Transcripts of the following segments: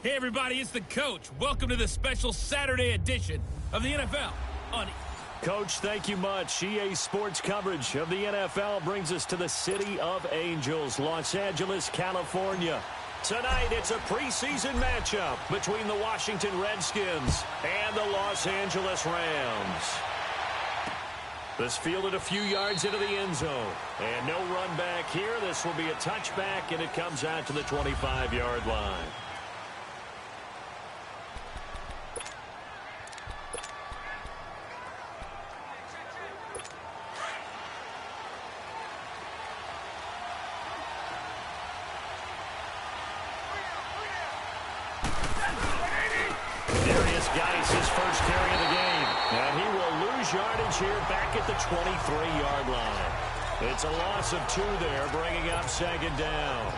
Hey everybody, it's the coach. Welcome to the special Saturday edition of the NFL on Coach, thank you much. EA Sports coverage of the NFL brings us to the City of Angels, Los Angeles, California. Tonight, it's a preseason matchup between the Washington Redskins and the Los Angeles Rams. This fielded a few yards into the end zone. And no run back here. This will be a touchback, and it comes out to the 25-yard line. His first carry of the game. And he will lose yardage here back at the 23-yard line. It's a loss of 2 there, bringing up second down.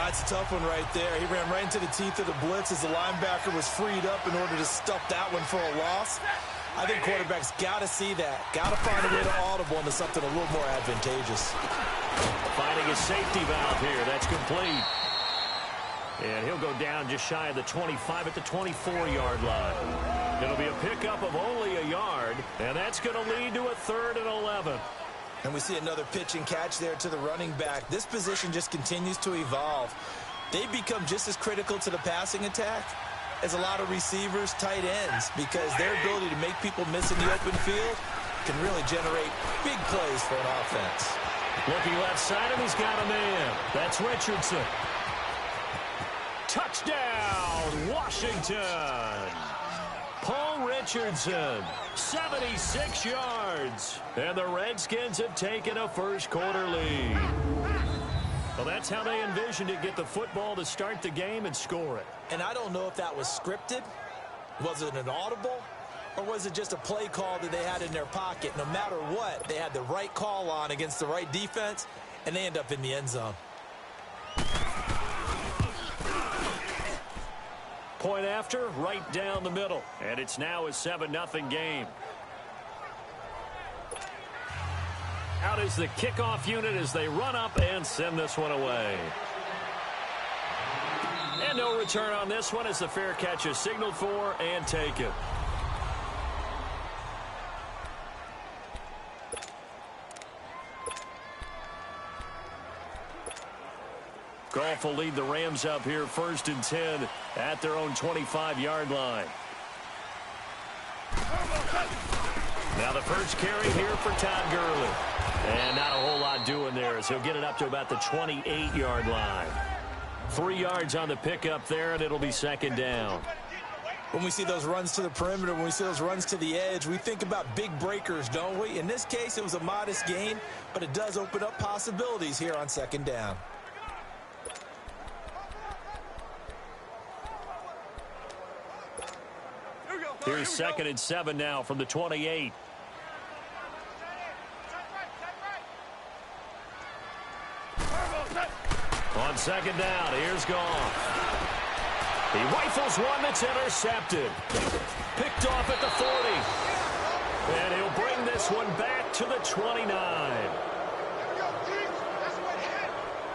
It's a tough one right there. He ran right into the teeth of the blitz as the linebacker was freed up in order to stuff that one for a loss. I think quarterbacks got to see that. Got to find a way to audible into something a little more advantageous. Finding a safety valve here. That's complete. And he'll go down just shy of the 25 at the 24-yard line. It'll be a pickup of only a yard, and that's going to lead to a 3rd and 11. And we see another pitch and catch there to the running back. This position just continues to evolve. They become just as critical to the passing attack as a lot of receivers, tight ends, because their ability to make people miss in the open field can really generate big plays for an offense. Looking left side, and he's got a man. That's Richardson. Touchdown, Washington. Paul Richardson, 76 yards. And the Redskins have taken a first-quarter lead. Well, that's how they envisioned it, get the football to start the game and score it. And I don't know if that was scripted. Was it an audible? Or was it just a play call that they had in their pocket? No matter what, they had the right call on against the right defense, and they end up in the end zone. Point after, right down the middle. And it's now a 7-0 game. Out is the kickoff unit as they run up and send this one away. And no return on this one as the fair catch is signaled for and taken. Goff will lead the Rams up here 1st and 10 at their own 25-yard line. Now the first carry here for Todd Gurley. And not a whole lot doing there as he'll get it up to about the 28-yard line. 3 yards on the pickup there, and it'll be second down. When we see those runs to the perimeter, when we see those runs to the edge, we think about big breakers, don't we? In this case, it was a modest gain, but it does open up possibilities here on second down. Here's 2nd and 7 now from the 28. On second down, here's Goff. He rifles one that's intercepted. Picked off at the 40. And he'll bring this one back to the 29.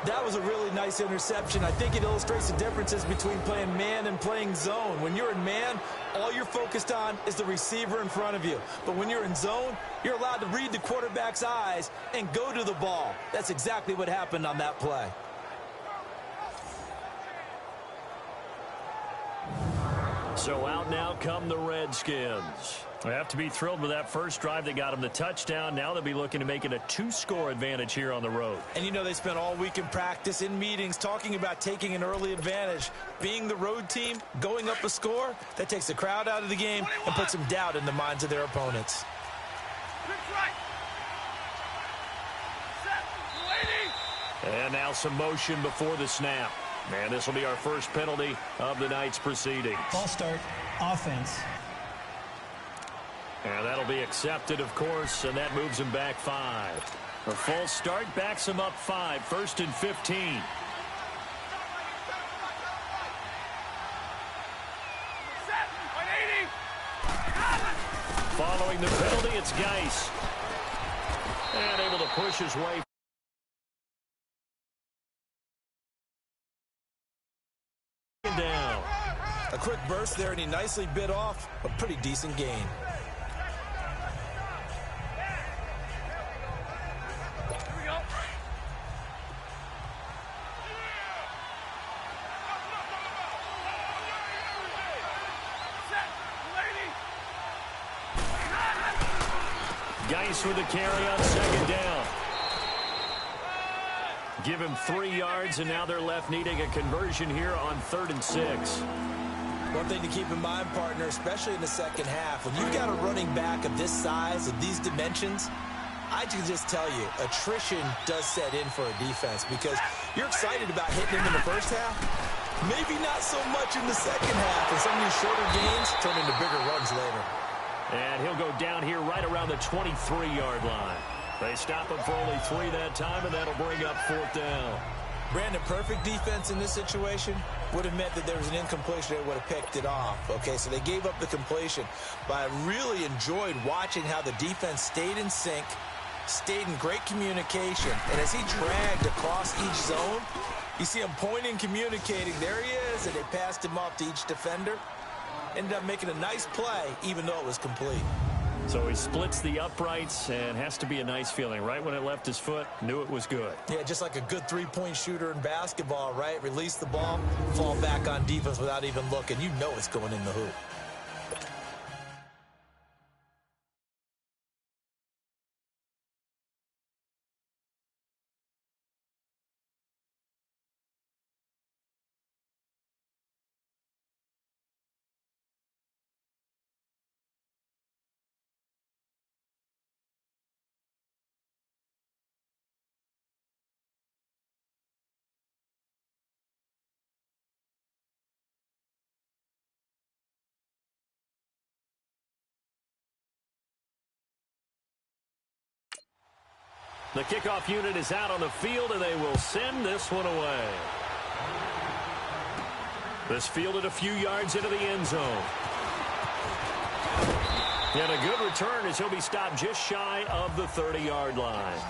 That was a really nice interception. I think it illustrates the differences between playing man and playing zone. When you're in man, all you're focused on is the receiver in front of you. But when you're in zone, you're allowed to read the quarterback's eyes and go to the ball. That's exactly what happened on that play. So out now come the Redskins. They have to be thrilled with that first drive. They got them the touchdown. Now they'll be looking to make it a 2-score advantage here on the road. And you know they spent all week in practice, in meetings, talking about taking an early advantage. Being the road team, going up a score, that takes the crowd out of the game and puts some doubt in the minds of their opponents. And now some motion before the snap. And this will be our first penalty of the night's proceedings. Ball start, offense. And that'll be accepted, of course, and that moves him back 5. A false start backs him up 5, 1st and 15. Following the penalty, it's Geis. And able to push his way quick burst there, and he nicely bit off a pretty decent gain. Geis with the carry on second down. Give him 3 yards, and now they're left needing a conversion here on 3rd and 6. One thing to keep in mind, partner, especially in the second half, when you've got a running back of this size, of these dimensions, I can just tell you, attrition does set in for a defense because you're excited about hitting him in the first half. Maybe not so much in the second half, and some of these shorter gains turn into bigger runs later. And he'll go down here right around the 23-yard line. They stop him for only 3 that time, and that'll bring up 4th down. Brandon, perfect defense in this situation would have meant that there was an incompletion that would have picked it off. Okay, so they gave up the completion. But I really enjoyed watching how the defense stayed in sync, stayed in great communication. And as he dragged across each zone, you see him pointing, communicating. There he is, and they passed him off to each defender. Ended up making a nice play, even though it was complete. So he splits the uprights, and has to be a nice feeling. Right when it left his foot, knew it was good. Yeah, just like a good three-point shooter in basketball, right? Release the ball, fall back on defense without even looking. You know it's going in the hoop. The kickoff unit is out on the field, and they will send this one away. This fielded a few yards into the end zone. And a good return as he'll be stopped just shy of the 30-yard line.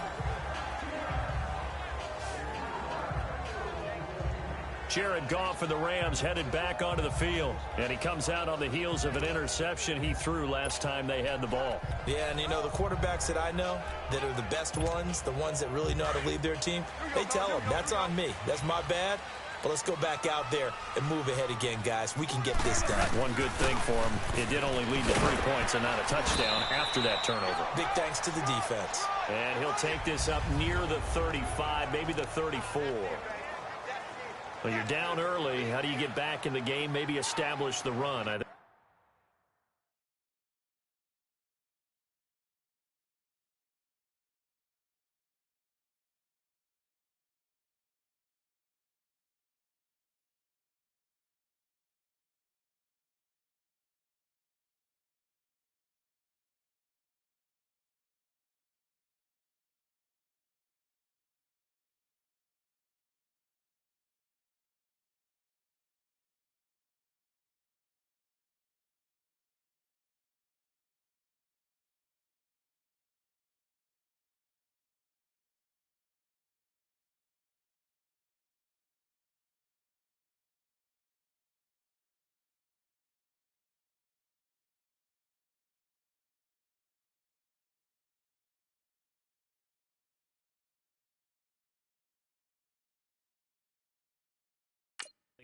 Jared Goff and the Rams headed back onto the field. And he comes out on the heels of an interception he threw last time they had the ball. Yeah, and you know, the quarterbacks that I know that are the best ones, the ones that really know how to lead their team, they tell them, that's on me. That's my bad. But let's go back out there and move ahead again, guys. We can get this done. One good thing for him, it did only lead to 3 points and not a touchdown after that turnover. Big thanks to the defense. And he'll take this up near the 35, maybe the 34. Well, you're down early. How do you get back in the game? Maybe establish the run.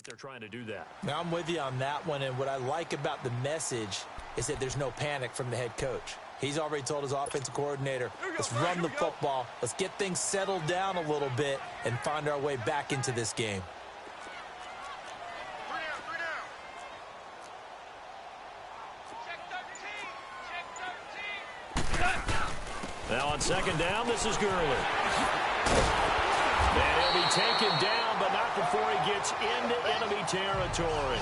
They're trying to do that. Now, I'm with you on that one, and what I like about the message is that there's no panic from the head coach. He's already told his offensive coordinator, let's run the football, let's get things settled down a little bit and find our way back into this game. Now on second down, this is Gurley. And he'll be taken down, but not before he gets into enemy territory.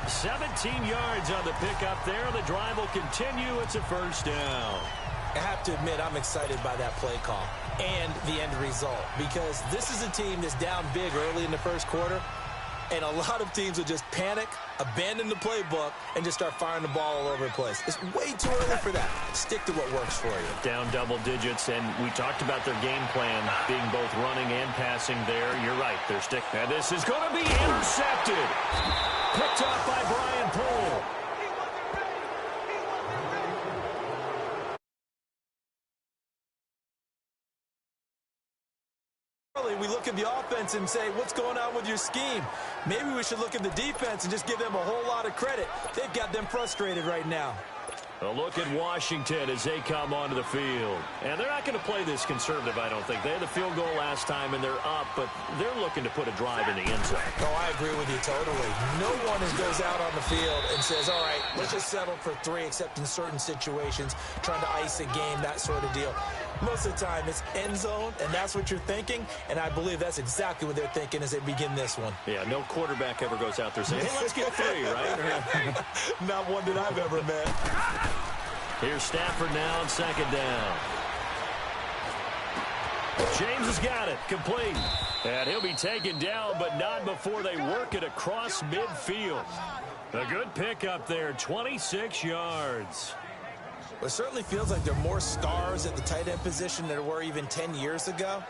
17 yards on the pickup there. The drive will continue. It's a first down. I have to admit, I'm excited by that play call and the end result, because this is a team that's down big early in the first quarter, And a lot of teams will just panic, abandon the playbook, and just start firing the ball all over the place. It's way too early for that. Stick to what works for you. Down double digits, and we talked about their game plan being both running and passing there. You're right, they're stick. And this is going to be intercepted. Picked off by Brian Poole. We look at the offense and say, what's going on with your scheme? Maybe we should look at the defense and just give them a whole lot of credit. They've got them frustrated right now. A look at Washington as they come onto the field. And they're not going to play this conservative, I don't think. They had the field goal last time, and they're up, but they're looking to put a drive in the end zone. Oh, I agree with you totally. No one goes out on the field and says, all right, let's just settle for 3, except in certain situations, trying to ice a game, that sort of deal. Most of the time, it's end zone, and that's what you're thinking, and I believe that's exactly what they're thinking as they begin this one. Yeah, no quarterback ever goes out there saying, hey, let's get 3, right? Not one that I've ever met. Here's Stafford now on second down. James has got it, complete. And he'll be taken down, but not before they work it across midfield. A good pickup there, 26 yards. Well, it certainly feels like there are more stars at the tight end position than there were even 10 years ago.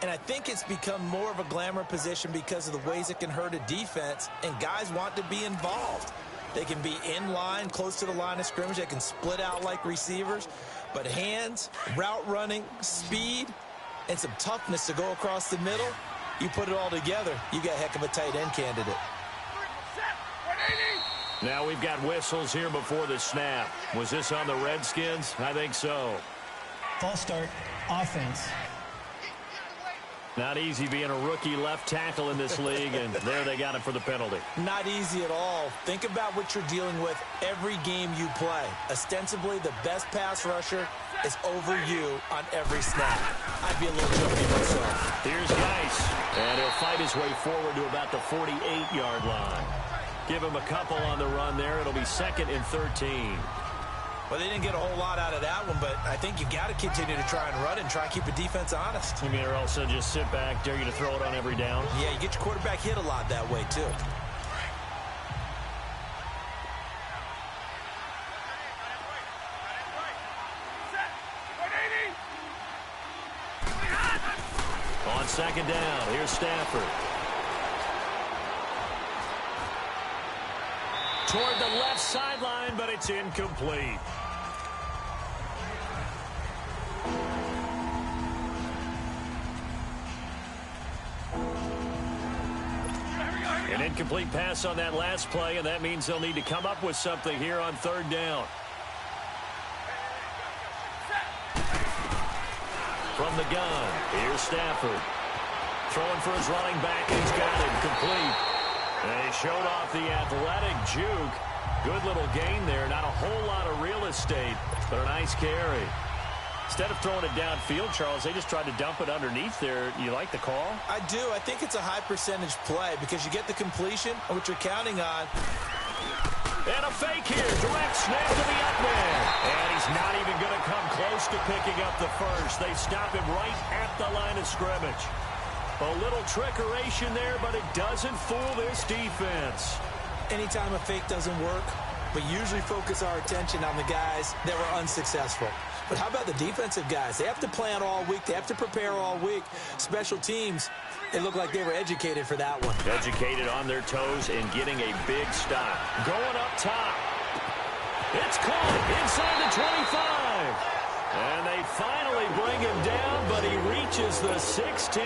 And I think it's become more of a glamour position because of the ways it can hurt a defense, and guys want to be involved. They can be in line, close to the line of scrimmage. They can split out like receivers. But hands, route running, speed, and some toughness to go across the middle, you put it all together, you got a heck of a tight end candidate. Now we've got whistles here before the snap. Was this on the Redskins? I think so. False start, offense. Not easy being a rookie left tackle in this league, and there they got it for the penalty. Not easy at all. Think about what you're dealing with every game you play. Ostensibly, the best pass rusher is over you on every snap. I'd be a little jumpy myself. Here's Geis, and he'll fight his way forward to about the 48-yard line. Give him a couple on the run there. It'll be 2nd and 13. Well, they didn't get a whole lot out of that one, but I think you got to continue to try and run and try and keep the defense honest. You mean, or also just sit back, dare you to throw it on every down? Yeah, you get your quarterback hit a lot that way, too. On second down, here's Stafford. Toward the left sideline, but it's incomplete. An incomplete pass on that last play, and that means they'll need to come up with something here on 3rd down. From the gun, here's Stafford. Throwing for his running back, and he's got it complete. And he showed off the athletic juke. Good little gain there. Not a whole lot of real estate, but a nice carry. Instead of throwing it downfield, Charles, they just tried to dump it underneath there. You like the call? I do. I think it's a high-percentage play because you get the completion, and what you're counting on. And a fake here. Direct snap to the up man. And he's not even going to come close to picking up the first. They stop him right at the line of scrimmage. A little trickeration there, but it doesn't fool this defense. Anytime a fake doesn't work, we usually focus our attention on the guys that were unsuccessful. But how about the defensive guys? They have to plan all week. They have to prepare all week. Special teams, it looked like they were educated for that one. Educated on their toes and getting a big stop. Going up top. It's caught inside the 25. And they finally bring him down, but he reaches the 16.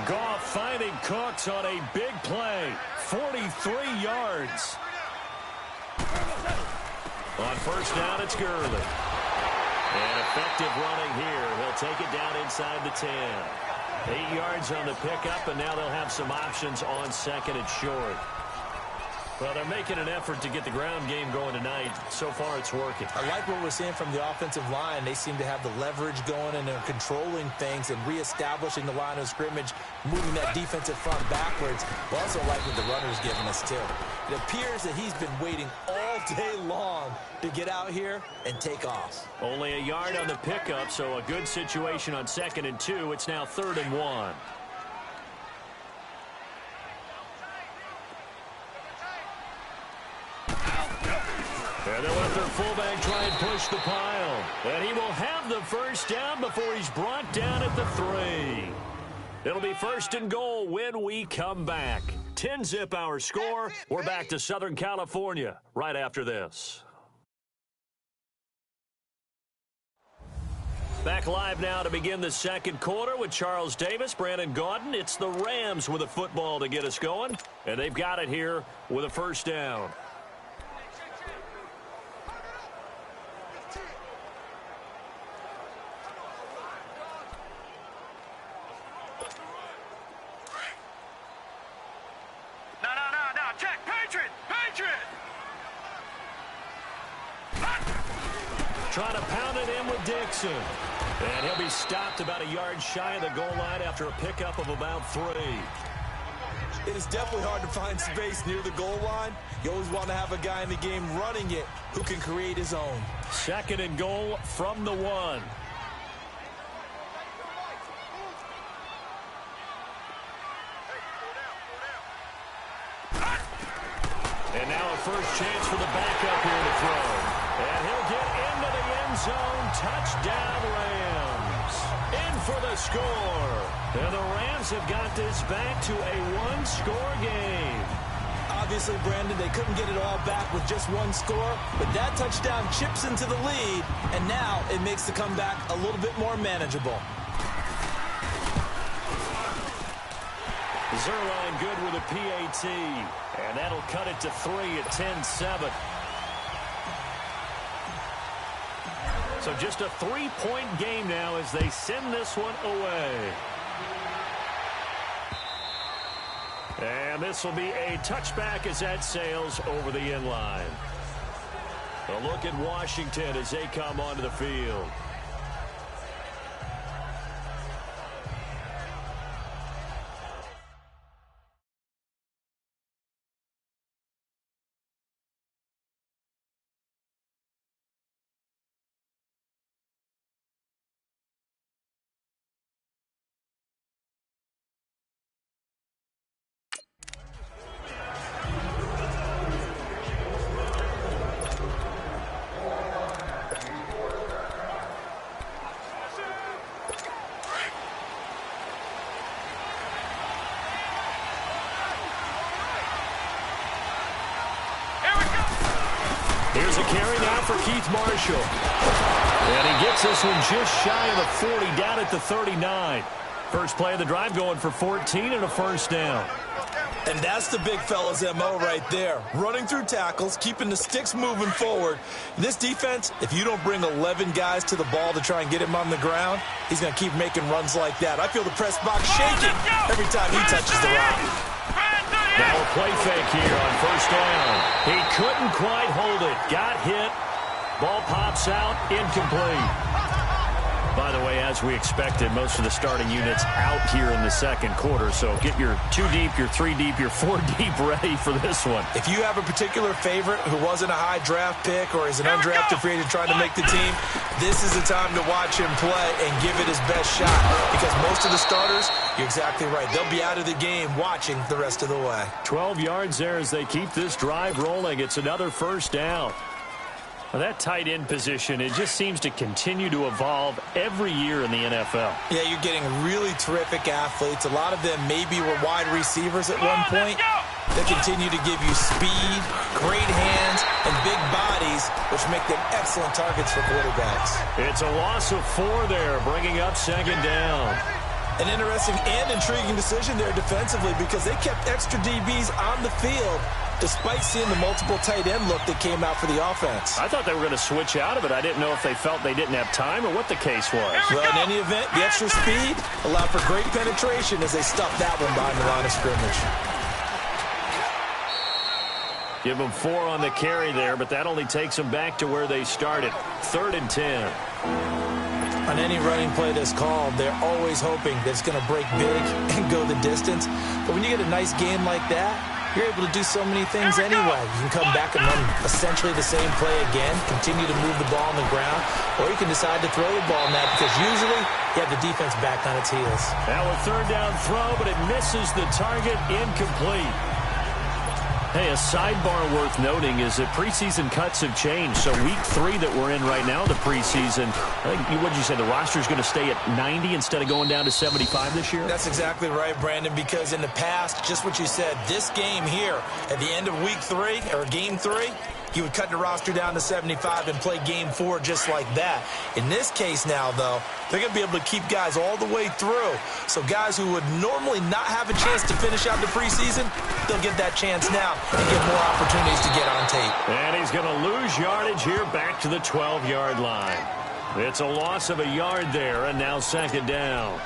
Goff finding Cooks on a big play. 43 yards. On first down, it's Gurley. And effective running here. He'll take it down inside the 10. 8 yards on the pickup, and now they'll have some options on 2nd and short. Well, they're making an effort to get the ground game going tonight. So far, it's working. I like what we're seeing from the offensive line. They seem to have the leverage going, and they're controlling things and reestablishing the line of scrimmage, moving that defensive front backwards. We also like what the runner's giving us, too. It appears that he's been waiting all day long to get out here and take off. Only a yard on the pickup, so a good situation on 2nd and 2. It's now 3rd and 1. And they'll let their fullback try and push the pile. And he will have the first down before he's brought down at the 3. It'll be first and goal when we come back. 10-zip our score. We're back to Southern California right after this. Back live now to begin the second quarter with Charles Davis, Brandon Gaudin. It's the Rams with a football to get us going, and they've got it here with a first down. Trying to pound it in with Dixon. And he'll be stopped about a yard shy of the goal line after a pickup of about 3. It is definitely hard to find space near the goal line. You always want to have a guy in the game running it who can create his own. Second and goal from the 1. And now a first chance for the backup here to throw. And he'll get into the end zone. Touchdown, Rams. In for the score. And the Rams have got this back to a 1-score game. Obviously, Brandon, they couldn't get it all back with just 1 score, but that touchdown chips into the lead, and now it makes the comeback a little bit more manageable. Zerline good with a PAT, and that'll cut it to 3 at 10-7. So just a 3-point game now as they send this one away. And this will be a touchback as that sails over the end line. A look at Washington as they come onto the field. Here's a carry now for Keith Marshall. And he gets this one just shy of the 40, down at the 39. First play of the drive going for 14 and a first down. And that's the big fella's MO right there. Running through tackles, keeping the sticks moving forward. This defense, if you don't bring 11 guys to the ball to try and get him on the ground, he's going to keep making runs like that. I feel the press box shaking every time he touches the rock. Now a play fake here on first down. He couldn't quite hold it. Got hit. Ball pops out. Incomplete. By the way, as we expected, most of the starting units out here in the second quarter. So get your 2 deep, your 3 deep, your 4 deep ready for this one. If you have a particular favorite who wasn't a high draft pick or is an undrafted free agent trying to make the team, this is the time to watch him play and give it his best shot. Because most of the starters, you're exactly right, they'll be out of the game watching the rest of the way. 12 yards there as they keep this drive rolling. It's another first down. Well, that tight end position, it just seems to continue to evolve every year in the NFL. Yeah, you're getting really terrific athletes. A lot of them maybe were wide receivers at one point. They continue to give you speed, great hands, and big bodies, which make them excellent targets for quarterbacks. It's a loss of 4 there, bringing up second down. An interesting and intriguing decision there defensively because they kept extra DBs on the field despite seeing the multiple tight end look that came out for the offense. I thought they were going to switch out of it. I didn't know if they felt they didn't have time or what the case was. Well, in any event, the extra speed allowed for great penetration as they stuffed that one behind the line of scrimmage. Give them 4 on the carry there, but that only takes them back to where they started. 3rd and 10. On any running play that's called, they're always hoping that it's going to break big and go the distance. But when you get a nice game like that, you're able to do so many things anyway. You can come back and run essentially the same play again, continue to move the ball on the ground, or you can decide to throw the ball in that because usually you have the defense back on its heels. Now a 3rd down throw, but it misses the target, incomplete. Hey, a sidebar worth noting is that preseason cuts have changed. So week 3 that we're in right now, the preseason, I think, what did you say, the roster's going to stay at 90 instead of going down to 75 this year? That's exactly right, Brandon, because in the past, just what you said, this game here, at the end of week 3, or game 3, he would cut the roster down to 75 and play game 4 just like that. In this case now, though, they're going to be able to keep guys all the way through. So guys who would normally not have a chance to finish out the preseason, they'll get that chance now and get more opportunities to get on tape. And he's going to lose yardage here back to the 12-yard line. It's a loss of a yard there, and now second down.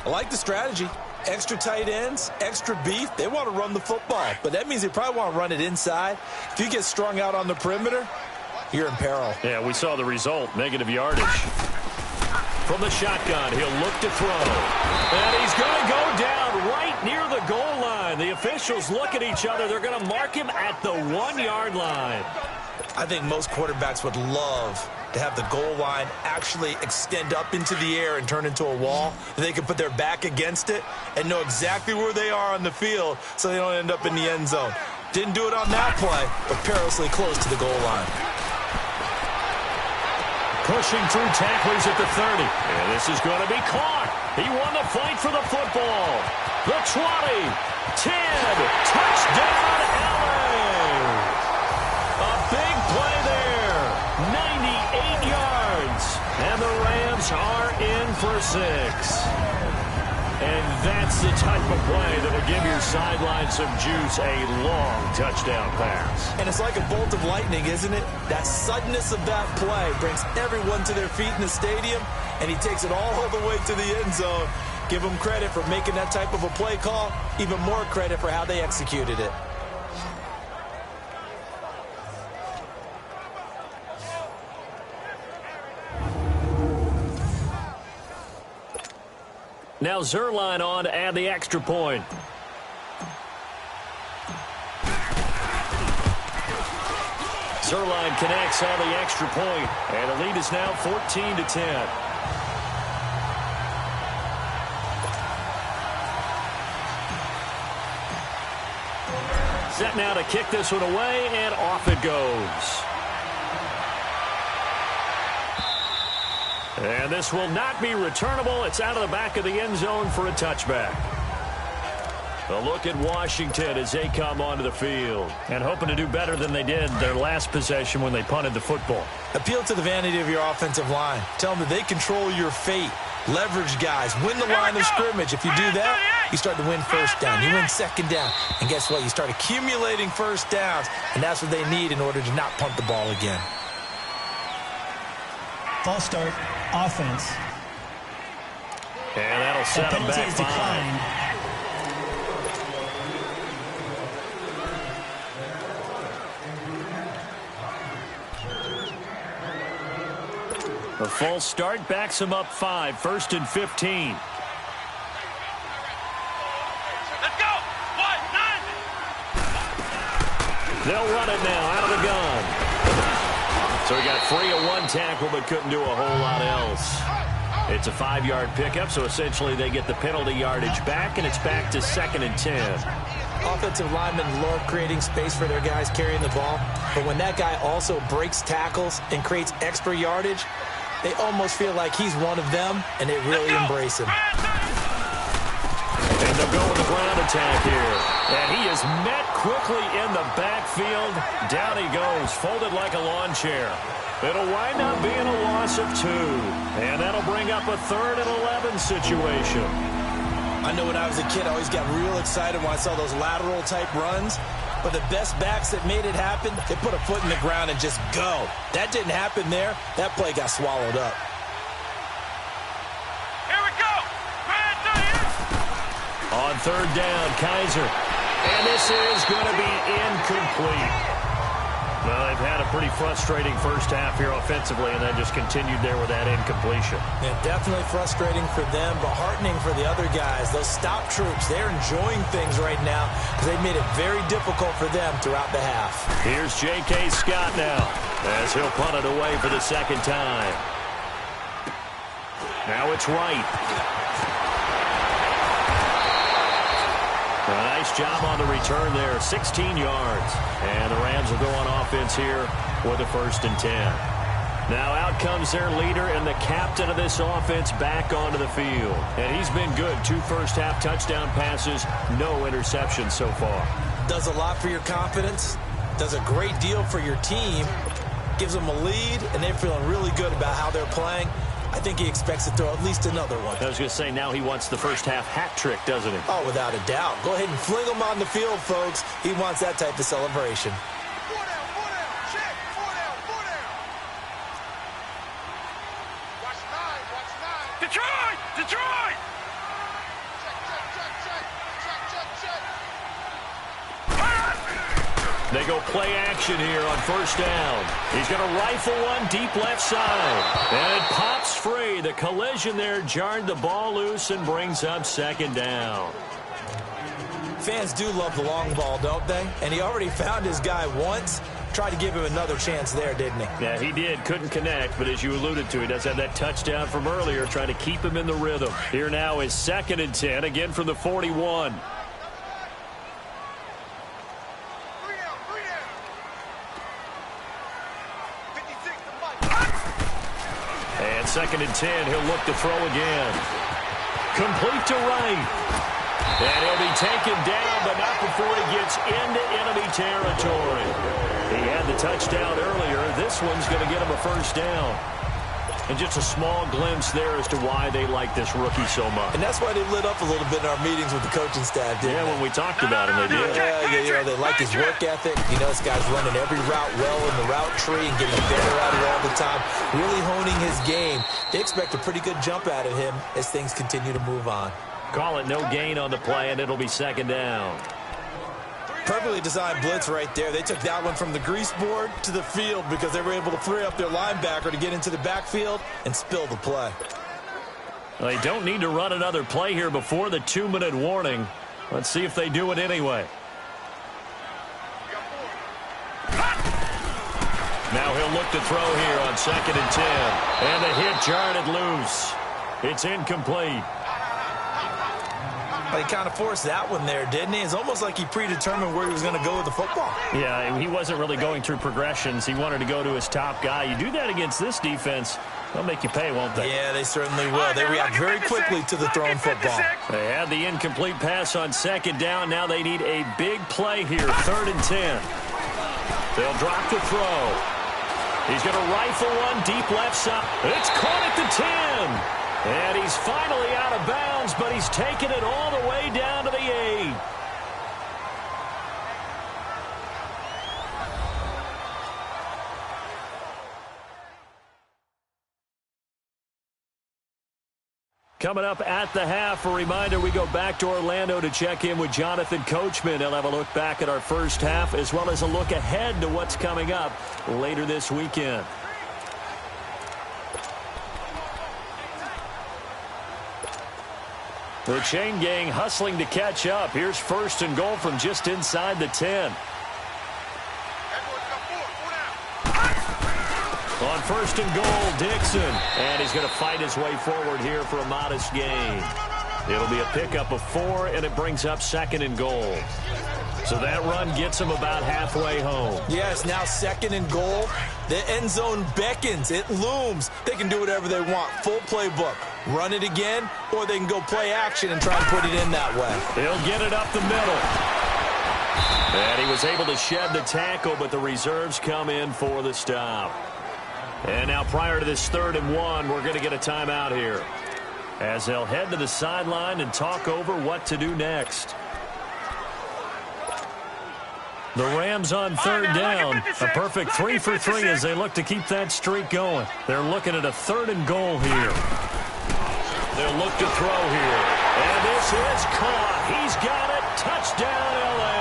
I like the strategy. Extra tight ends, extra beef, they want to run the football. But that means they probably want to run it inside. If you get strung out on the perimeter, you're in peril. Yeah, we saw the result, negative yardage. From the shotgun, he'll look to throw. And he's going to go down right near the goal line. The officials look at each other. They're going to mark him at the 1-yard line. I think most quarterbacks would love to have the goal line actually extend up into the air and turn into a wall. They can put their back against it and know exactly where they are on the field so they don't end up in the end zone. Didn't do it on that play, but perilously close to the goal line. Pushing through tacklers at the 30. And this is going to be caught. He won the fight for the football. The 20, 10, touchdown, LA. A big play there. 98 yards. And the Rams are in for 6. And that's the type of play that will give your sideline some juice, a long touchdown pass. And it's like a bolt of lightning, isn't it? That suddenness of that play brings everyone to their feet in the stadium, and he takes it all the way to the end zone. Give him credit for making that type of a play call, even more credit for how they executed it. Now Zerline on to add the extra point. Zerline connects on the extra point, and the lead is now 14-10. Set now to kick this one away, and off it goes. And this will not be returnable. It's out of the back of the end zone for a touchback. A look at Washington as they come onto the field. And hoping to do better than they did their last possession when they punted the football. Appeal to the vanity of your offensive line. Tell them that they control your fate. Leverage guys. Win the line of scrimmage. If you do that, you start to win first down. You win second down. And guess what? You start accumulating first downs. And that's what they need in order to not punt the ball again. False start, offense. And that'll set them back 5. A false start backs him up 5, 1st and 15. Let's go! 1-9! They'll run it now out of the gun. So he got free of one tackle but couldn't do a whole lot else. It's a 5-yard pickup, so essentially they get the penalty yardage back, and it's back to 2nd and 10. Offensive linemen love creating space for their guys carrying the ball, but when that guy also breaks tackles and creates extra yardage, they almost feel like he's one of them, and they really embrace him. And they'll go with the ground attack here. And he is met quickly in the backfield. Down he goes, folded like a lawn chair. It'll wind up being a loss of 2. And that'll bring up a 3rd and 11 situation. I know when I was a kid, I always got real excited when I saw those lateral-type runs. But the best backs that made it happen, they put a foot in the ground and just go. That didn't happen there. That play got swallowed up. Here we go! On 3rd down, Kaiser. And this is going to be incomplete. Well, they've had a pretty frustrating first half here offensively, and then just continued there with that incompletion. Yeah, definitely frustrating for them, but heartening for the other guys. Those stop troops, they're enjoying things right now because they've made it very difficult for them throughout the half. Here's J.K. Scott now as he'll punt it away for the 2nd time. Now it's Wright. A nice job on the return there, 16 yards. And the Rams will go on offense here with a 1st and 10. Now out comes their leader and the captain of this offense back onto the field. And he's been good. 2 first-half touchdown passes, no interceptions so far. Does a lot for your confidence, does a great deal for your team, gives them a lead, and they're feeling really good about how they're playing. I think he expects to throw at least another one. I was going to say, now he wants the first-half hat trick, doesn't he? Oh, without a doubt. Go ahead and fling him on the field, folks. He wants that type of celebration. 4 down, 4 down, check, 4 down, 4 down. Watch 9, watch 9. Detroit! Detroit! Check, check, check, check, check, check, check. They go play action here on 1st down. He's going to rifle one deep left side. And it pops free. The collision there jarred the ball loose and brings up 2nd down. Fans do love the long ball, don't they? And he already found his guy once. Tried to give him another chance there, didn't he? Yeah, he did. Couldn't connect, but as you alluded to, he does have that touchdown from earlier, trying to keep him in the rhythm. Here now is 2nd and 10, again from the 41. And 2nd and 10, he'll look to throw again. Complete to right. And he'll be taken down, but not before he gets into enemy territory. He had the touchdown earlier. This one's going to get him a 1st down. And just a small glimpse there as to why they like this rookie so much. And that's why they lit up a little bit in our meetings with the coaching staff, didn't they? Yeah, when we talked about him, they did. Yeah, they like his work ethic. You know, this guy's running every route well in the route tree and getting better at it all the time, really honing his game. They expect a pretty good jump out of him as things continue to move on. Call it no gain on the play, and it'll be 2nd down. Perfectly designed blitz right there. They took that one from the grease board to the field because they were able to free up their linebacker to get into the backfield and spill the play. They don't need to run another play here before the 2-minute warning. Let's see if they do it anyway. Now he'll look to throw here on 2nd and 10. And the hit jarred it loose. It's incomplete. He kind of forced that one there, didn't he? It's almost like he predetermined where he was going to go with the football. Yeah, he wasn't really going through progressions. He wanted to go to his top guy. You do that against this defense, they'll make you pay, won't they? Yeah, they certainly will. They react very quickly to the thrown football. They had the incomplete pass on 2nd down. Now they need a big play here, 3rd and 10. They'll drop the throw. He's going to rifle one deep left side. It's caught at the 10. And he's finally out of bounds, but he's taken it all the way down to the 8. Coming up at the half, a reminder, we go back to Orlando to check in with Jonathan Coachman. He'll have a look back at our 1st half as well as a look ahead to what's coming up later this weekend. The chain gang hustling to catch up. Here's 1st and goal from just inside the 10. On 1st and goal, Dixon. And he's going to fight his way forward here for a modest gain. It'll be a pickup of 4, and it brings up 2nd and goal. So that run gets him about halfway home. Yes, now 2nd and goal. The end zone beckons. It looms. They can do whatever they want. Full playbook. Run it again, or they can go play action and try and put it in that way. He'll get it up the middle. And he was able to shed the tackle, but the reserves come in for the stop. And now prior to this 3rd and 1, we're going to get a timeout here, as they'll head to the sideline and talk over what to do next. The Rams on 3rd down. A perfect 3 for 3 as they look to keep that streak going. They're looking at a 3rd and goal here. They'll look to throw here. And this is caught. He's got it. Touchdown, L.A.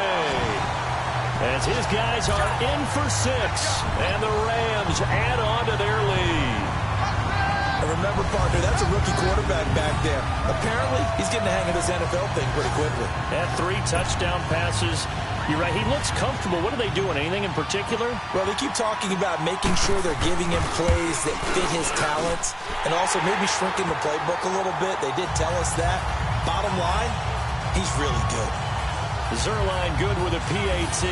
As his guys are in for 6. And the Rams add on to their lead. And remember, partner, that's a rookie quarterback back there. Apparently, he's getting the hang of this NFL thing pretty quickly. Had 3 touchdown passes. You're right. He looks comfortable. What are they doing? Anything in particular? Well, they keep talking about making sure they're giving him plays that fit his talents and also maybe shrinking the playbook a little bit. They did tell us that. Bottom line, he's really good. Zerline good with a PAT,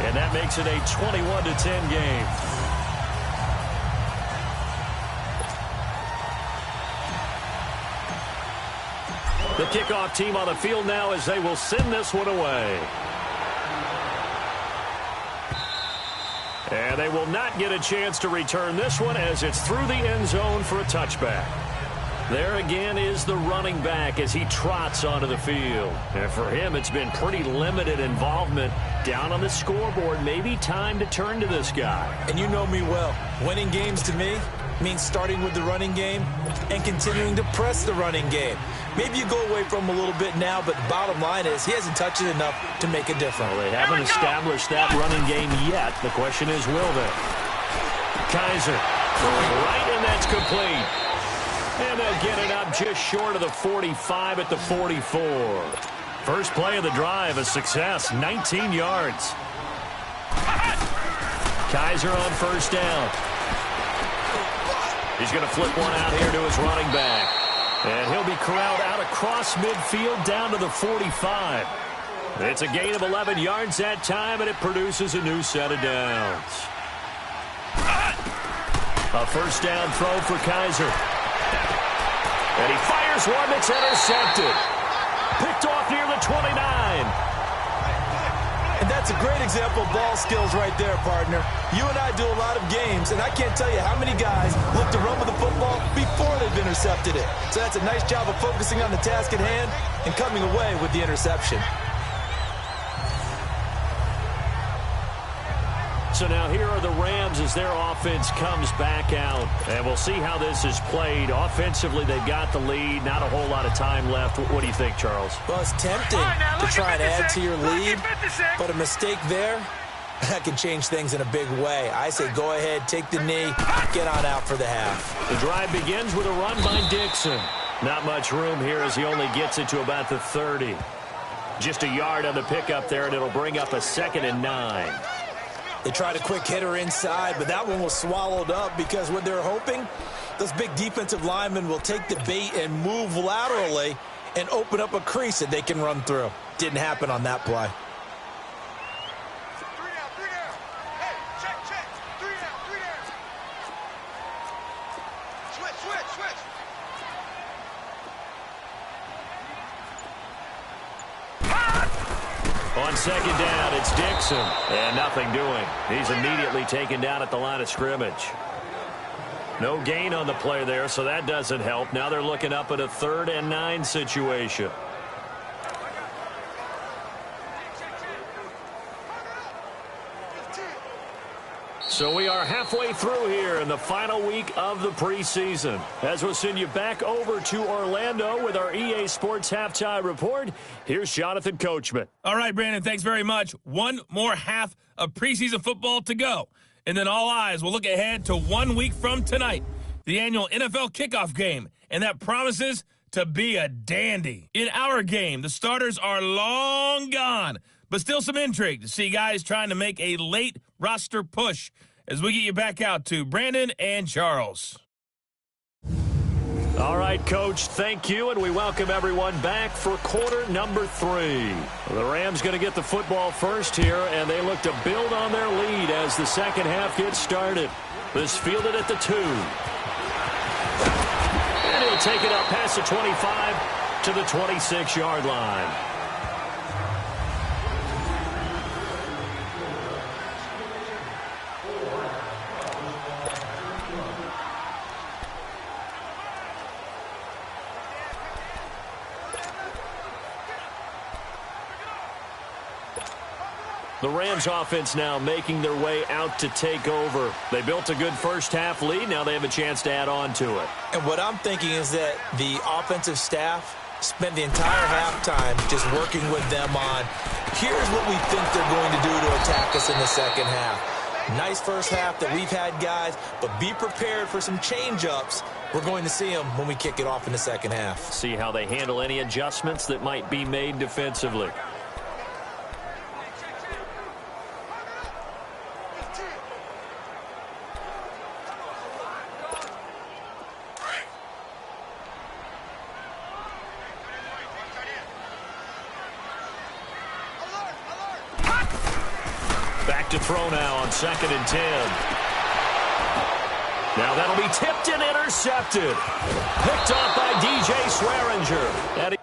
and that makes it a 21-10 game. The kickoff team on the field now as they will send this one away. And they will not get a chance to return this one as it's through the end zone for a touchback. There again is the running back as he trots onto the field. And for him, it's been pretty limited involvement down on the scoreboard. Maybe time to turn to this guy. And you know me well. Winning games to me means starting with the running game and continuing to press the running game. Maybe you go away from him a little bit now, but the bottom line is he hasn't touched it enough to make a difference. Well, they haven't established that running game yet. The question is, will they? Kaiser, right, and that's complete. And they'll get it up just short of the 45 at the 44. First play of the drive, a success, 19 yards. Kaiser on first down. He's going to flip one out here to his running back. And he'll be corralled out across midfield down to the 45. It's a gain of 11 yards that time, and it produces a new set of downs. A first down throw for Kaiser. And he fires one that's intercepted. Picked off near the 29. And that's a great example of ball skills right there, partner. You and I do a lot of games, and I can't tell you how many guys look to run with the football before they've intercepted it. So that's a nice job of focusing on the task at hand and coming away with the interception. So now here are the Rams as their offense comes back out. And we'll see how this is played. Offensively, they've got the lead. Not a whole lot of time left. What do you think, Charles? Well, it's tempting to try and add to your lead, but a mistake there, that can change things in a big way. I say go ahead, take the knee, get on out for the half. The drive begins with a run by Dixon. Not much room here as he only gets it to about the 30. Just a yard on the pickup there, and it'll bring up a 2nd and 9. They tried a quick hitter inside, but that one was swallowed up because what they're hoping, those big defensive linemen will take the bait and move laterally and open up a crease that they can run through. Didn't happen on that play. 3 down, 3 down. Hey, check. 3 down, 3 down. Switch. On second down, it's Dixon. And nothing doing. He's immediately taken down at the line of scrimmage. No gain on the play there, so that doesn't help. Now they're looking up at a 3rd and 9 situation. So we are halfway through here in the final week of the preseason. As we'll send you back over to Orlando with our EA Sports Halftime Report, here's Jonathan Coachman. All right, Brandon, thanks very much. One more half of preseason football to go. And then all eyes will look ahead to 1 week from tonight, the annual NFL kickoff game. And that promises to be a dandy. In our game, the starters are long gone, but still some intrigue to see guys trying to make a late roster push as we get you back out to Brandon and Charles. All right, Coach, thank you, and we welcome everyone back for quarter number 3. The Rams going to get the football first here, and they look to build on their lead as the second half gets started. This fielded at the 2. And he'll take it up past the 25 to the 26-yard line. The Rams offense now making their way out to take over. They built a good first half lead. Now they have a chance to add on to it. And what I'm thinking is that the offensive staff spent the entire halftime just working with them on, here's what we think they're going to do to attack us in the second half. Nice first half that we've had, guys, but be prepared for some change-ups. We're going to see them when we kick it off in the second half. See how they handle any adjustments that might be made defensively. to throw now on 2nd and 10. Now that'll be tipped and intercepted. Picked off by DJ Swearinger. And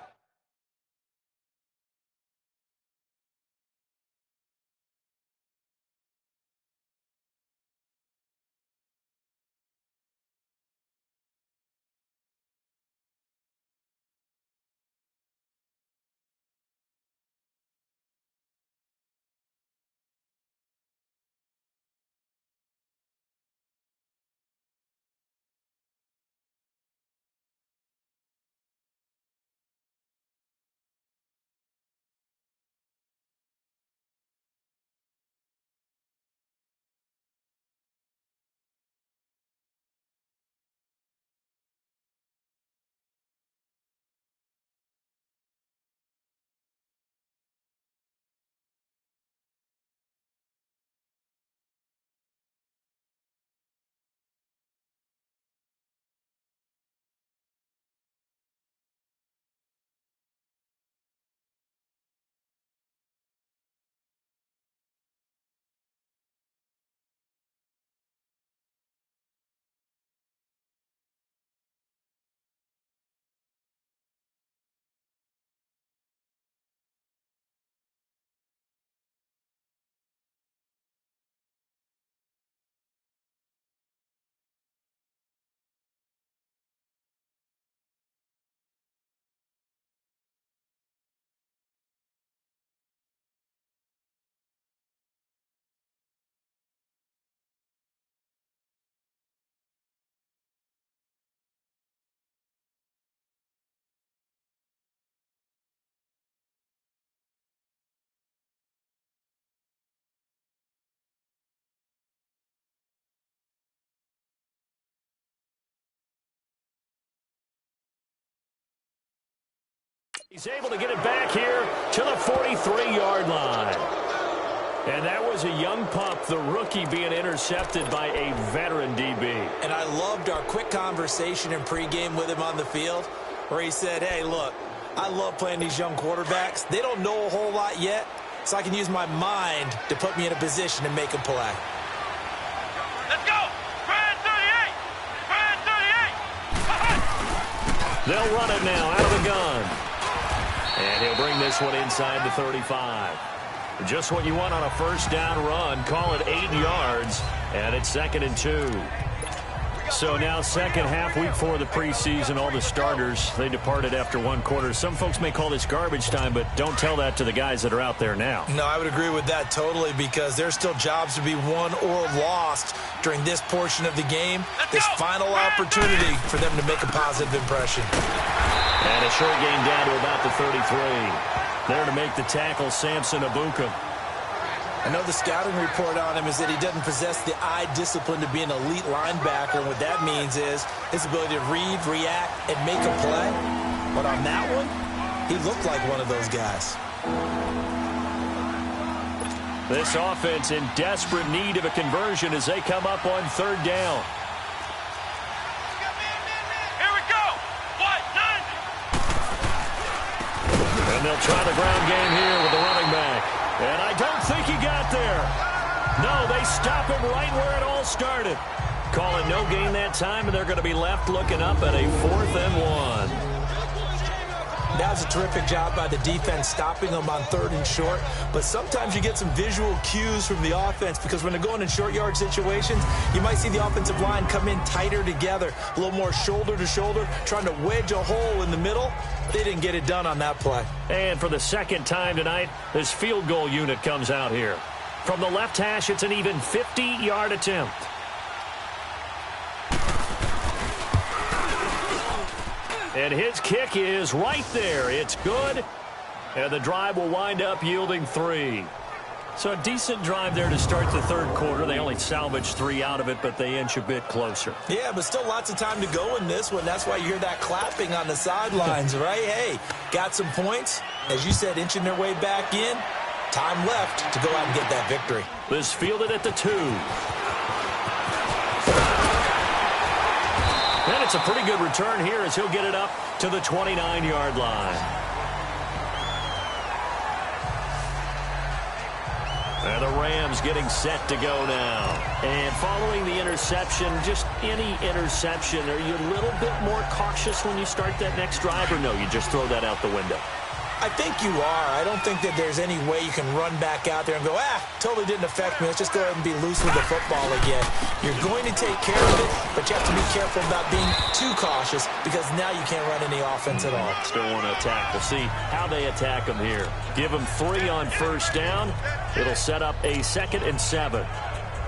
he's able to get it back here to the 43-yard line. And that was a young pup, the rookie, being intercepted by a veteran DB. And I loved our quick conversation in pregame with him on the field where he said, hey, look, I love playing these young quarterbacks. They don't know a whole lot yet, so I can use my mind to put me in a position to make a play. Let's go! Brad 38! Brad 38! They'll run it now out of the gun. And he'll bring this one inside the 35. Just what you want on a first down run. Call it 8 yards. And it's 2nd and 2. So now second half, week 4 of the preseason, all the starters, they departed after 1 quarter. Some folks may call this garbage time, but don't tell that to the guys that are out there now. No, I would agree with that totally because there's still jobs to be won or lost during this portion of the game. This final opportunity for them to make a positive impression. And a short gain down to about the 33. There to make the tackle, Samson Abuka. I know the scouting report on him is that he doesn't possess the eye discipline to be an elite linebacker. And what that means is his ability to read, react, and make a play. But on that one, he looked like one of those guys. This offense in desperate need of a conversion as they come up on 3rd down. Here we go! What? 9! And they'll try the ground game here with the running back. And I don't think he got there. No, they stop him right where it all started. Call it no gain that time, and they're going to be left looking up at a 4th and 1. That was a terrific job by the defense stopping them on 3rd and short. But sometimes you get some visual cues from the offense because when they're going in short yard situations, you might see the offensive line come in tighter together, a little more shoulder to shoulder, trying to wedge a hole in the middle. They didn't get it done on that play. And for the 2nd time tonight, this field goal unit comes out here. From the left hash, it's an even 50-yard attempt. And his kick is right there. It's good. And the drive will wind up yielding 3. So a decent drive there to start the 3rd quarter. They only salvaged 3 out of it, but they inch a bit closer. Yeah, but still lots of time to go in this one. That's why you hear that clapping on the sidelines, right? Hey, got some points. As you said, inching their way back in. Time left to go out and get that victory. This fielded at the 2. And it's a pretty good return here as he'll get it up to the 29-yard line. And And the Rams getting set to go now. And following the interception, just any interception, are you a little bit more cautious when you start that next drive, or no, you just throw that out the window? I think you are. I don't think that there's any way you can run back out there and go, totally didn't affect me. Let's just go ahead and be loose with the football again. You're going to take care of it, but you have to be careful about being too cautious because now you can't run any offense at all. Still want to attack. We'll see how they attack them here. Give them 3 on first down. It'll set up a 2nd and 7.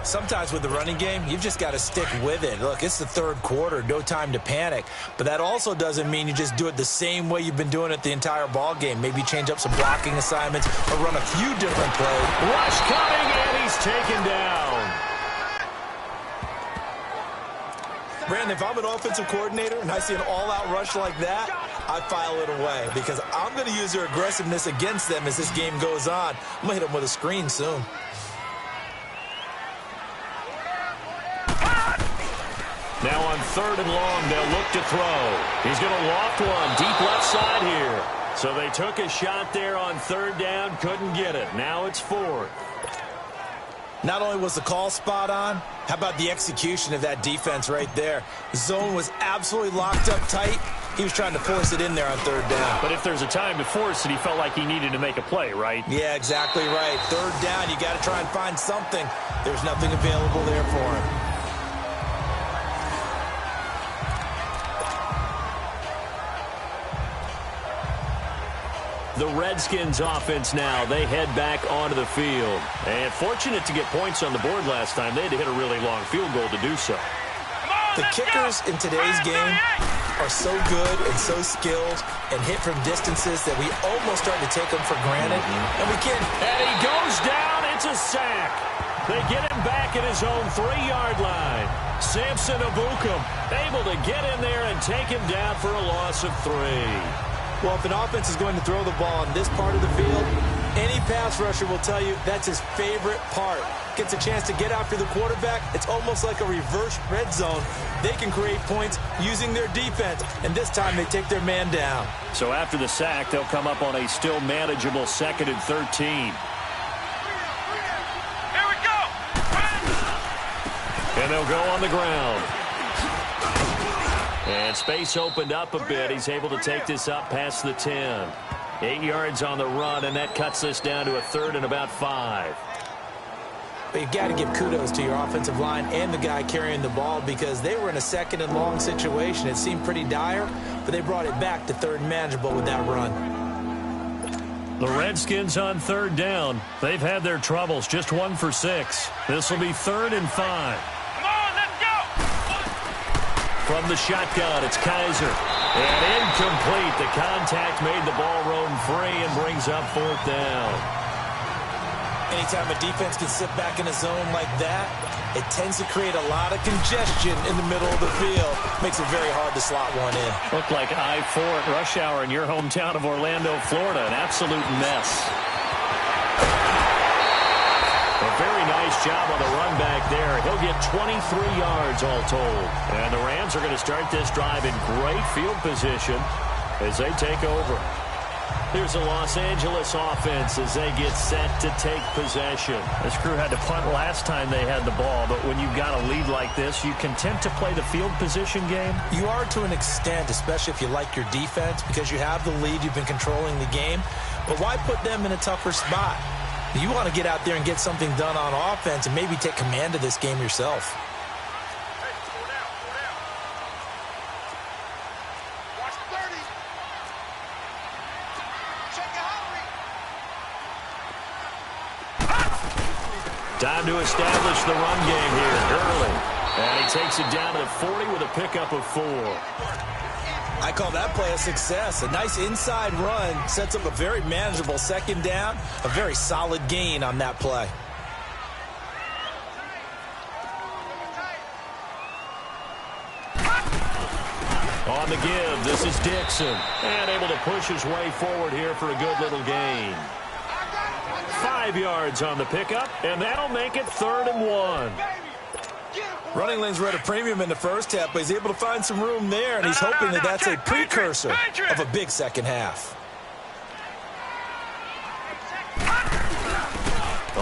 Sometimes with the running game, you've just got to stick with it. Look, it's the 3rd quarter, no time to panic. But that also doesn't mean you just do it the same way you've been doing it the entire ball game. Maybe change up some blocking assignments or run a few different plays. Rush coming, and he's taken down. Brandon, if I'm an offensive coordinator and I see an all-out rush like that, I file it away because I'm going to use their aggressiveness against them as this game goes on. I'm going to hit them with a screen soon. Now on 3rd and long, they'll look to throw. He's going to loft one deep left side here. So they took a shot there on 3rd down, couldn't get it. Now it's 4th. Not only was the call spot on, how about the execution of that defense right there? The zone was absolutely locked up tight. He was trying to force it in there on 3rd down. But if there's a time to force it, he felt like he needed to make a play, right? Yeah, exactly right. 3rd down, you got to try and find something. There's nothing available there for him. The Redskins offense now, they head back onto the field. And fortunate to get points on the board last time. They had to hit a really long field goal to do so. The kickers in today's game are so good and so skilled and hit from distances that we almost start to take them for granted. And we can't. And he goes down. It's a sack. They get him back at his own 3-yard line. Samson Abukum able to get in there and take him down for a loss of 3. Well, if an offense is going to throw the ball in this part of the field, any pass rusher will tell you that's his favorite part. Gets a chance to get after the quarterback. It's almost like a reverse red zone. They can create points using their defense, and this time they take their man down. So after the sack, they'll come up on a still manageable 2nd and 13. Here we go. And they'll go on the ground. And space opened up a bit. He's able to take this up past the 10. 8 yards on the run, and that cuts this down to a 3rd and about 5. But you've got to give kudos to your offensive line and the guy carrying the ball because they were in a 2nd and long situation. It seemed pretty dire, but they brought it back to 3rd and manageable with that run. The Redskins on 3rd down. They've had their troubles, just 1 for 6. This will be 3rd and 5. From the shotgun, it's Kaiser. And incomplete. The contact made the ball roam free and brings up 4th down. Anytime a defense can sit back in a zone like that, it tends to create a lot of congestion in the middle of the field. Makes it very hard to slot one in. Looked like I-4 at rush hour in your hometown of Orlando, Florida. An absolute mess. A very nice job on the run back there. He'll get 23 yards all told. And the Rams are going to start this drive in great field position as they take over. Here's the Los Angeles offense as they get set to take possession. This crew had to punt last time they had the ball, but when you've got a lead like this, you content to play the field position game? You are to an extent, especially if you like your defense, because you have the lead, you've been controlling the game. But why put them in a tougher spot? You want to get out there and get something done on offense and maybe take command of this game yourself. Watch the 30. Check it out. Time to establish the run game here early. And he takes it down to the 40 with a pickup of 4. I call that play a success. A nice inside run sets up a very manageable 2nd down. A very solid gain on that play. On the give, this is Dixon. And able to push his way forward here for a good little gain. 5 yards on the pickup, and that'll make it 3rd and 1. Running lanes were at a premium in the first half, but he's able to find some room there, and he's hoping that that's a precursor of a big second half.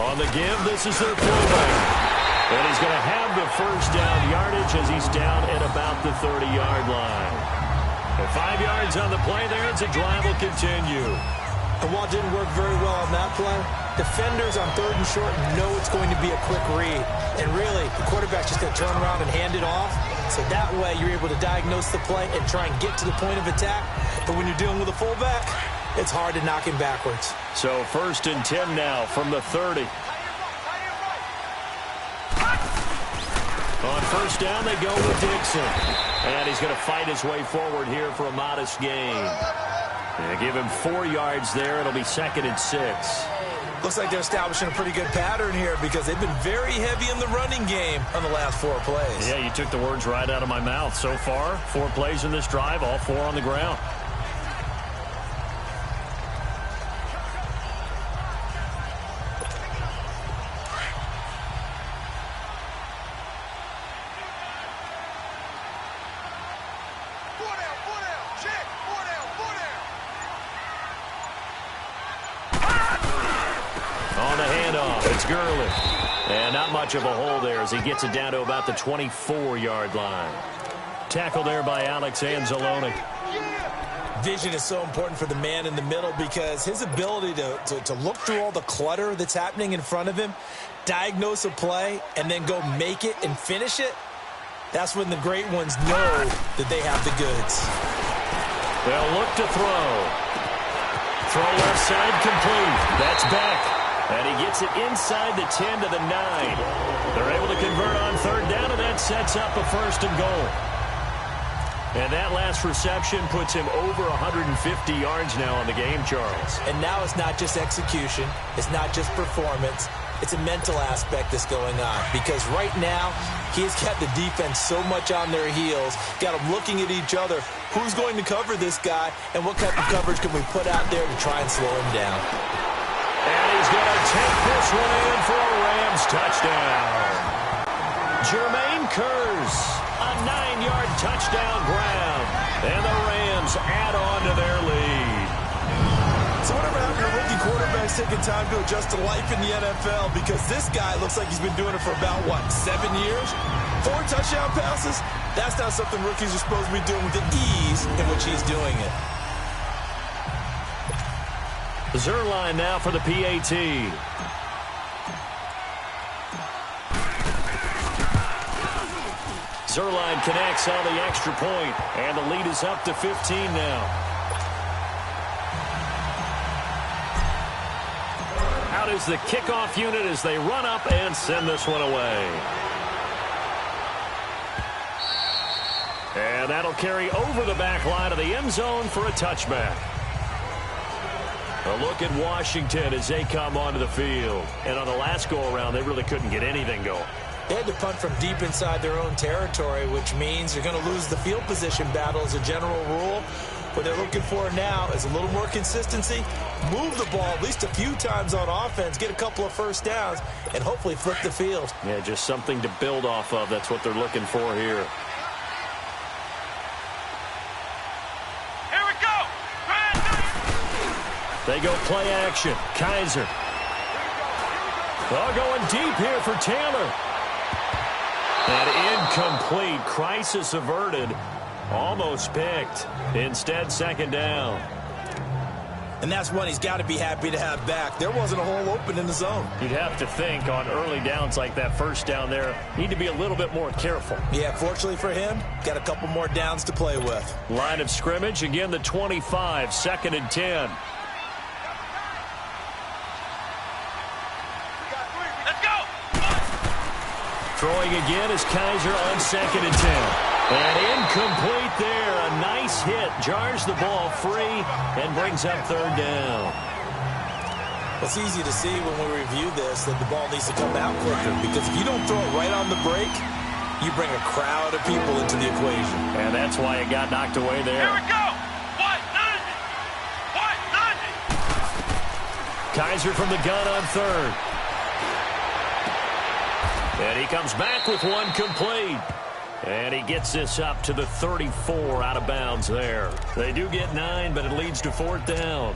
On the give, this is their fullback. And he's going to have the first down yardage as he's down at about the 30-yard line. And 5 yards on the play there as the drive will continue. And while it didn't work very well on that play, defenders on 3rd and short know it's going to be a quick read. And really, the quarterback's just going to turn around and hand it off. So that way, you're able to diagnose the play and try and get to the point of attack. But when you're dealing with a fullback, it's hard to knock him backwards. So 1st and 10 now from the 30. On 1st down, they go with Dixon. And he's going to fight his way forward here for a modest gain. They give him 4 yards there. It'll be 2nd and 6. Looks like they're establishing a pretty good pattern here because they've been very heavy in the running game on the last 4 plays. Yeah, you took the words right out of my mouth. So far, 4 plays in this drive, all 4 on the ground. And not much of a hole there as he gets it down to about the 24-yard line. Tackle there by Alex Anzalone. Vision is so important for the man in the middle because his ability to look through all the clutter that's happening in front of him, diagnose a play, and then go make it and finish it, that's when the great ones know that they have the goods. They'll look to throw. Throw left side complete. That's back. And he gets it inside the 10 to the 9. They're able to convert on 3rd down, and that sets up a 1st and goal. And that last reception puts him over 150 yards now on the game, Charles. And now it's not just execution. It's not just performance. It's a mental aspect that's going on. Because right now, he's got the defense so much on their heels, got them looking at each other. Who's going to cover this guy, and what type of coverage can we put out there to try and slow him down? And he's going to take this one in for a Rams touchdown. Jermaine Kearse, a 9-yard touchdown grab. And the Rams add on to their lead. So whatever happened to rookie quarterbacks taking time to adjust to life in the NFL? Because this guy looks like he's been doing it for about, 7 years? 4 touchdown passes? That's not something rookies are supposed to be doing with the ease in which he's doing it. Zerline now for the PAT. Zerline connects on the extra point, and the lead is up to 15 now. Out is the kickoff unit as they run up and send this one away. And that'll carry over the back line of the end zone for a touchback. A look at Washington as they come onto the field. And on the last go-around, they really couldn't get anything going. They had to punt from deep inside their own territory, which means you're going to lose the field position battle as a general rule. What they're looking for now is a little more consistency, move the ball at least a few times on offense, get a couple of 1st downs, and hopefully flip the field. Yeah, just something to build off of. That's what they're looking for here. They go play action. Kaiser. Oh, going deep here for Taylor. And incomplete. Crisis averted. Almost picked. Instead, 2nd down. And that's one he's got to be happy to have back. There wasn't a hole open in the zone. You'd have to think on early downs like that 1st down there, need to be a little bit more careful. Yeah, fortunately for him, got a couple more downs to play with. Line of scrimmage, again the 25, 2nd and 10. Throwing again is Kaiser on 2nd and 10. And incomplete there. A nice hit. Jars the ball free and brings up 3rd down. It's easy to see when we review this that the ball needs to come out quicker. Because if you don't throw it right on the break, you bring a crowd of people into the equation. And that's why it got knocked away there. Here we go. 190. Kaiser from the gun on 3rd. And he comes back with one complete. And he gets this up to the 34 out of bounds there. They do get 9, but it leads to 4th down.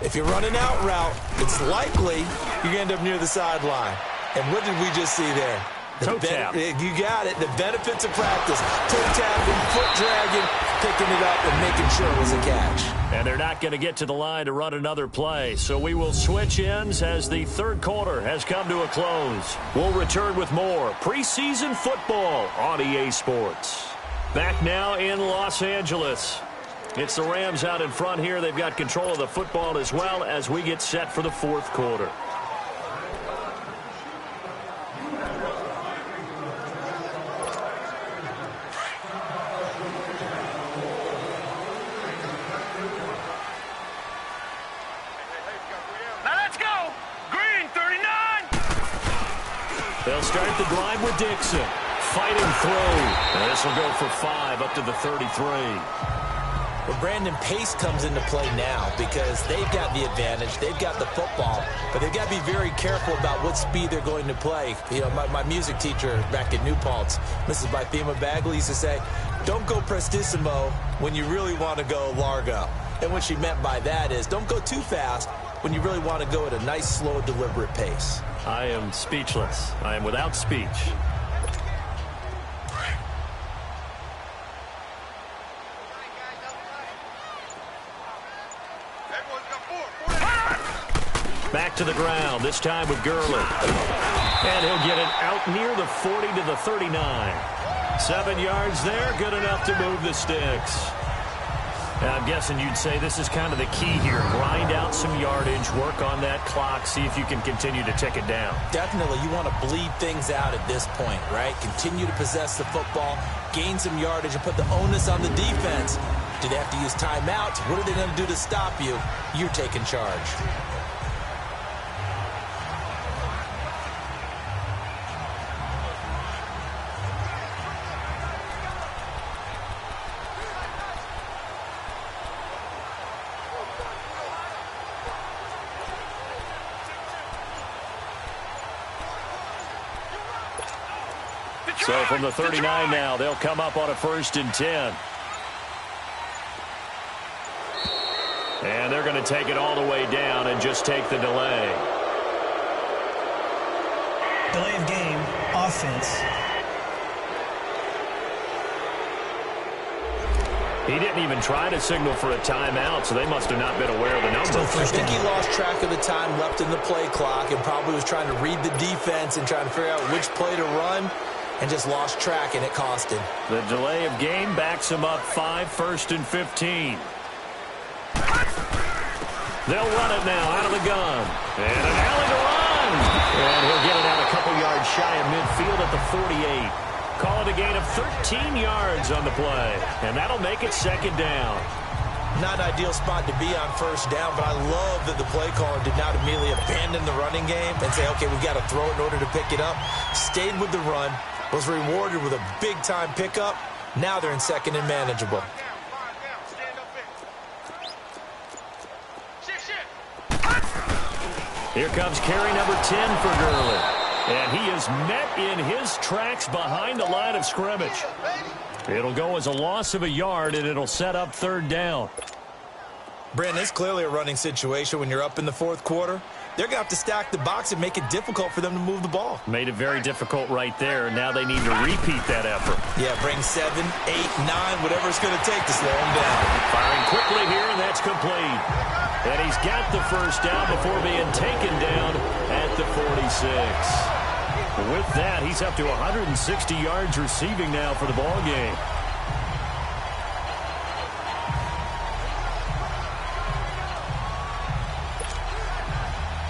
If you run an out route, it's likely you're going to end up near the sideline. And what did we just see there? Toe tap. You got it. The benefits of practice. Toe tapping, foot dragging, picking it up, and making sure it was a catch. And they're not going to get to the line to run another play. So we will switch ends as the third quarter has come to a close. We'll return with more preseason football on EA Sports. Back now in Los Angeles. It's the Rams out in front here. They've got control of the football as well as we get set for the fourth quarter. They'll start the drive with Dixon. Fighting through. And this will go for 5 up to the 33. Well, Brandon, pace comes into play now because they've got the advantage. They've got the football, but they've got to be very careful about what speed they're going to play. You know, my music teacher back at New Paltz, Mrs. Bythema Bagley, used to say, don't go prestissimo when you really want to go largo. And what she meant by that is don't go too fast when you really want to go at a nice, slow, deliberate pace. I am speechless. I am without speech. Back to the ground, this time with Gurley. And he'll get it out near the 40 to the 39. 7 yards there, good enough to move the sticks. And I'm guessing you'd say this is kind of the key here. Grind out some yardage, work on that clock, see if you can continue to tick it down. Definitely, you want to bleed things out at this point, right? Continue to possess the football, gain some yardage, and put the onus on the defense. Do they have to use timeouts? What are they going to do to stop you? You're taking charge. So from the 39 now, they'll come up on a 1st and 10. And they're going to take it all the way down and just take the delay. Delay of game, offense. He didn't even try to signal for a timeout, so they must have not been aware of the numbers. I think he lost track of the time left in the play clock and probably was trying to read the defense and trying to figure out which play to run. And just lost track, and it cost him. The delay of game backs him up 5, 1st and 15. They'll run it now out of the gun. And an alley to run. And he'll get it out a couple yards shy of midfield at the 48. Call it a gain of 13 yards on the play. And that'll make it 2nd down. Not an ideal spot to be on 1st down, but I love that the play caller did not immediately abandon the running game and say, okay, we've got to throw it in order to pick it up. Stayed with the run. Was rewarded with a big-time pickup. Now they're in 2nd and manageable. Here comes carry number 10 for Gurley. And he is met in his tracks behind the line of scrimmage. It'll go as a loss of a yard, and it'll set up 3rd down. Brandon, it's clearly a running situation when you're up in the 4th quarter. They're going to have to stack the box and make it difficult for them to move the ball. Made it very difficult right there. Now they need to repeat that effort. Yeah, bring 7, 8, 9, whatever it's going to take to slow them down. Firing quickly here, and that's complete. And he's got the 1st down before being taken down at the 46. With that, he's up to 160 yards receiving now for the ball game.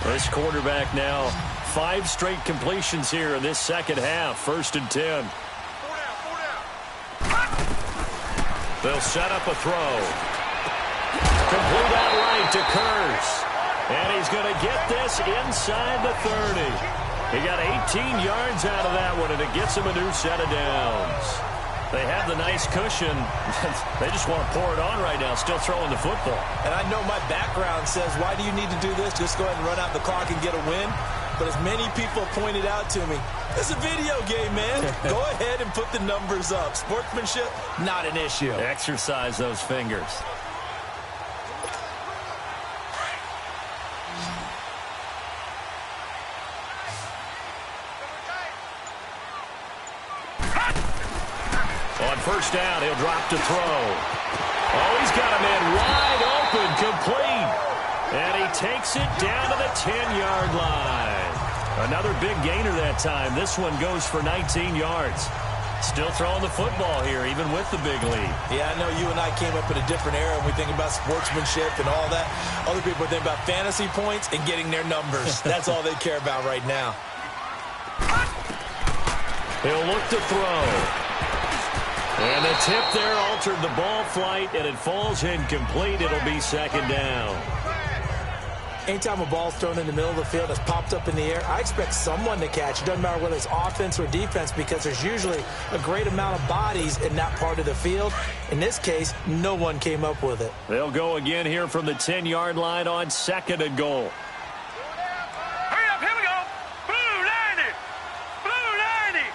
This quarterback now, 5 straight completions here in this 2nd half. 1st and 10. They'll set up a throw. Complete outright to Kurz. And he's going to get this inside the 30. He got 18 yards out of that one, and it gets him a new set of downs. They have the nice cushion. They just want to pour it on right now, still throwing the football. And I know my background says, why do you need to do this? Just go ahead and run out the clock and get a win. But as many people pointed out to me, it's a video game, man. Go ahead and put the numbers up. Sportsmanship, not an issue. Exercise those fingers. first down. He'll drop to throw. Oh, he's got a man wide open, complete. And he takes it down to the 10-yard line. Another big gainer that time. This one goes for 19 yards. Still throwing the football here, even with the big lead. Yeah, I know you and I came up in a different era, and we think about sportsmanship and all that. Other people think about fantasy points and getting their numbers. That's all they care about right now. He'll look to throw. And the tip there altered the ball flight, and it falls incomplete. It'll be second down. Anytime a ball's thrown in the middle of the field that's popped up in the air, I expect someone to catch. It doesn't matter whether it's offense or defense, because there's usually a great amount of bodies in that part of the field. In this case, no one came up with it. They'll go again here from the 10-yard line on second and goal. Hurry up, here we go. Blue 90. Blue 90.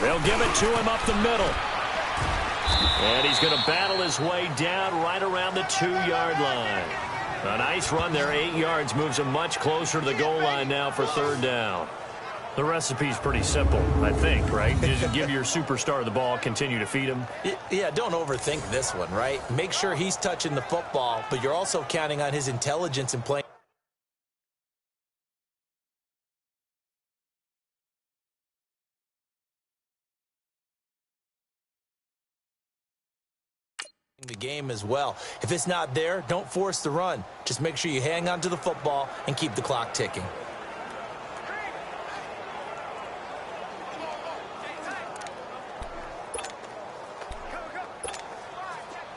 They'll give it to him up the middle. And he's going to battle his way down right around the 2-yard line. A nice run there, 8 yards, moves him much closer to the goal line now for third down. The recipe's pretty simple, I think, right? Just give your superstar the ball, continue to feed him. Yeah, don't overthink this one, right? Make sure he's touching the football, but you're also counting on his intelligence in playing the game as well. If it's not there, don't force the run. Just make sure you hang on to the football and keep the clock ticking.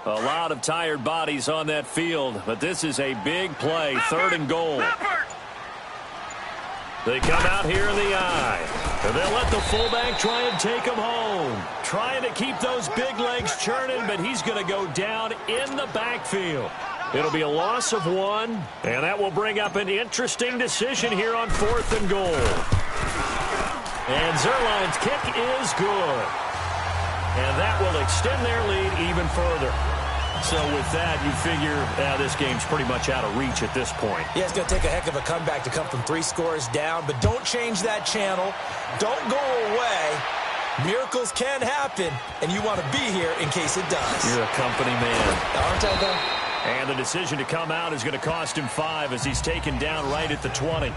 A lot of tired bodies on that field, but this is a big play, third and goal. They come out here in the eye. And they'll let the fullback try and take him home. Trying to keep those big legs churning, but he's going to go down in the backfield. It'll be a loss of 1, and that will bring up an interesting decision here on fourth and goal. And Zerline's kick is good. And that will extend their lead even further. So with that, you figure this game's pretty much out of reach at this point. Yeah, it's going to take a heck of a comeback to come from 3 scores down, but don't change that channel. Don't go away. Miracles can happen, and you want to be here in case it does. You're a company man. Aren't I, though? And the decision to come out is going to cost him 5 as he's taken down right at the 20.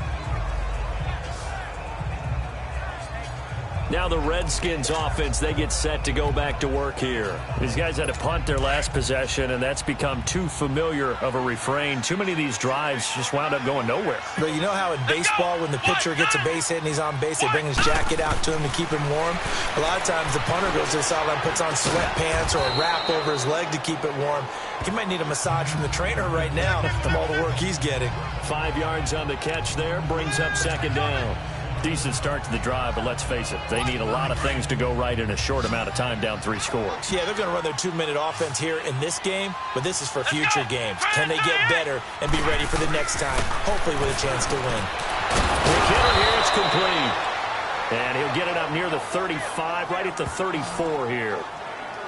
Now the Redskins offense, they get set to go back to work here. These guys had to punt their last possession, and that's become too familiar of a refrain. Too many of these drives just wound up going nowhere. But you know how in baseball, when the pitcher gets a base hit and he's on base, they bring his jacket out to him to keep him warm? A lot of times the punter goes to the sideline, puts on sweatpants or a wrap over his leg to keep it warm. He might need a massage from the trainer right now from all the work he's getting. 5 yards on the catch there, brings up second down. Decent start to the drive, but let's face it, they need a lot of things to go right in a short amount of time, down 3 scores. Yeah, they're going to run their 2-minute offense here in this game, but this is for future games. Can they get better and be ready for the next time, hopefully with a chance to win? The killer here, it's complete. And he'll get it up near the 35, right at the 34 here.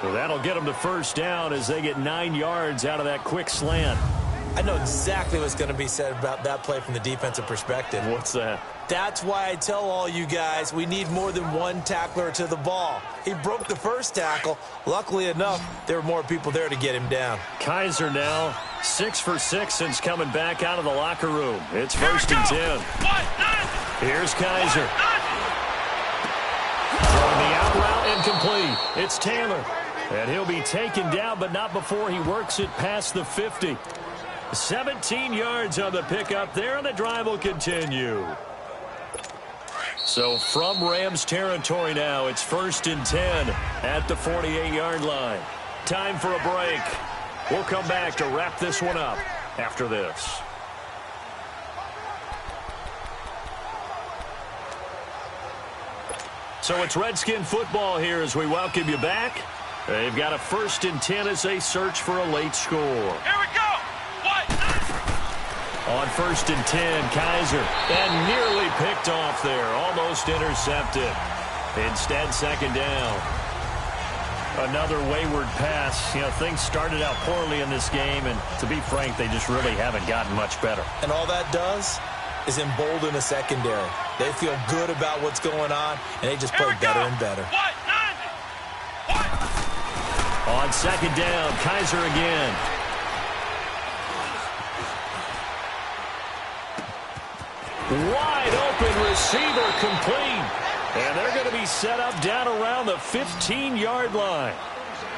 So that'll get them to first down as they get 9 yards out of that quick slant. I know exactly what's going to be said about that play from the defensive perspective. What's that? That's why I tell all you guys we need more than one tackler to the ball. He broke the first tackle. Luckily enough, there were more people there to get him down. Kaiser now 6 for 6 since coming back out of the locker room. It's first and 10. Here's Kaiser. Throwing the out route incomplete. It's Taylor. And he'll be taken down, but not before he works it past the 50. 17 yards on the pickup there, and the drive will continue. So from Rams territory now, it's first and 10 at the 48-yard line. Time for a break. We'll come back to wrap this one up after this. So it's Redskin football here as we welcome you back. They've got a first and 10 as they search for a late score. Here we go. On first and 10, Kaiser, and nearly picked off there, almost intercepted. Instead, second down. Another wayward pass. You know, things started out poorly in this game, and to be frank, they just really haven't gotten much better. And all that does is embolden the secondary. They feel good about what's going on, and they just play better and better. On second down, Kaiser again. Wide open receiver complete. And they're going to be set up down around the 15-yard line.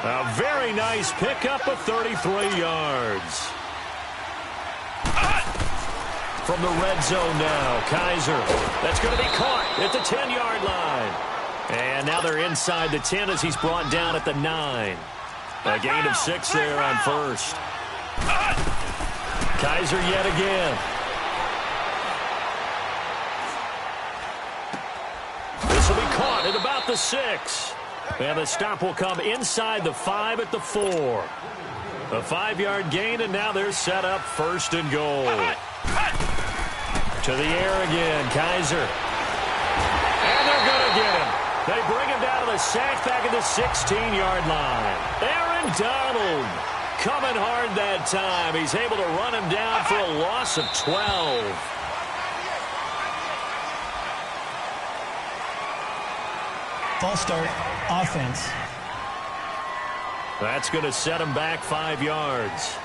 A very nice pickup of 33 yards. From the red zone now, Kaiser. That's going to be caught at the 10-yard line. And now they're inside the 10 as he's brought down at the 9. A gain of 6 there on first. Kaiser yet again. This will be caught at about the 6. And the stop will come inside the 5 at the 4. A 5-yard gain, and now they're set up first and goal. To the air again, Kaiser. And they're going to get him. They bring him down to the sack back at the 16-yard line. Aaron Donald coming hard that time. He's able to run him down for a loss of 12. False start, offense. That's going to set him back 5 yards.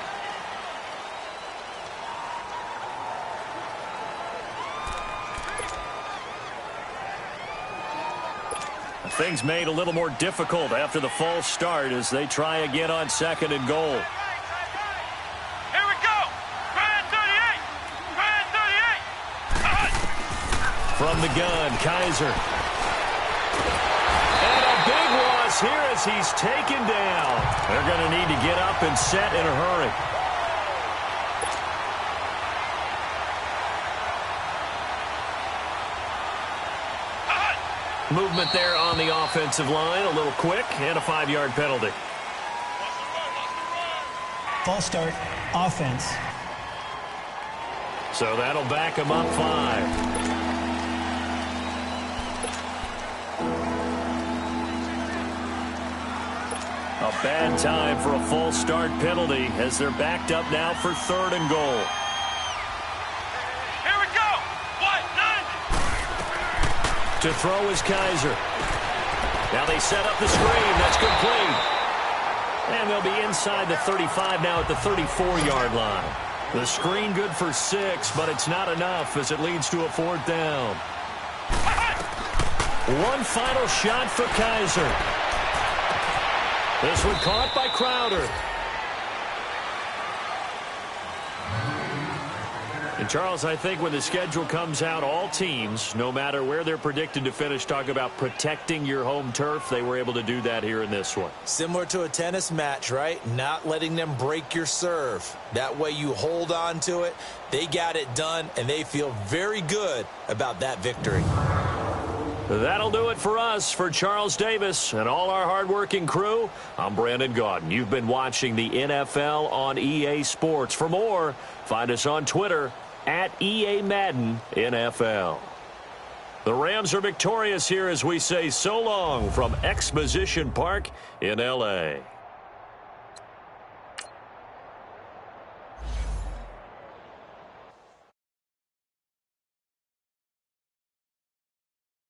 Things made a little more difficult after the false start as they try again on second and goal. Here we go. Brand 38. Brand 38. From the gun, Kaiser. And a big loss here as he's taken down. They're going to need to get up and set in a hurry. Movement there on the offensive line, a little quick, and a 5-yard penalty. False start, offense. So that'll back him up 5. A bad time for a false start penalty as they're backed up now for 3rd and goal. To throw is Kaiser. Now they set up the screen. That's complete. And they'll be inside the 35 now at the 34-yard line. The screen good for 6, but it's not enough as it leads to a 4th down. One final shot for Kaiser. This one caught by Crowder. And Charles, I think when the schedule comes out, all teams, no matter where they're predicted to finish, talk about protecting your home turf. They were able to do that here in this one. Similar to a tennis match, right? Not letting them break your serve. That way you hold on to it. They got it done, and they feel very good about that victory. That'll do it for us. For Charles Davis and all our hardworking crew, I'm Brandon Gaudin. You've been watching the NFL on EA Sports. For more, find us on Twitter at EA Madden NFL. The Rams are victorious here as we say so long from Exposition Park in L.A.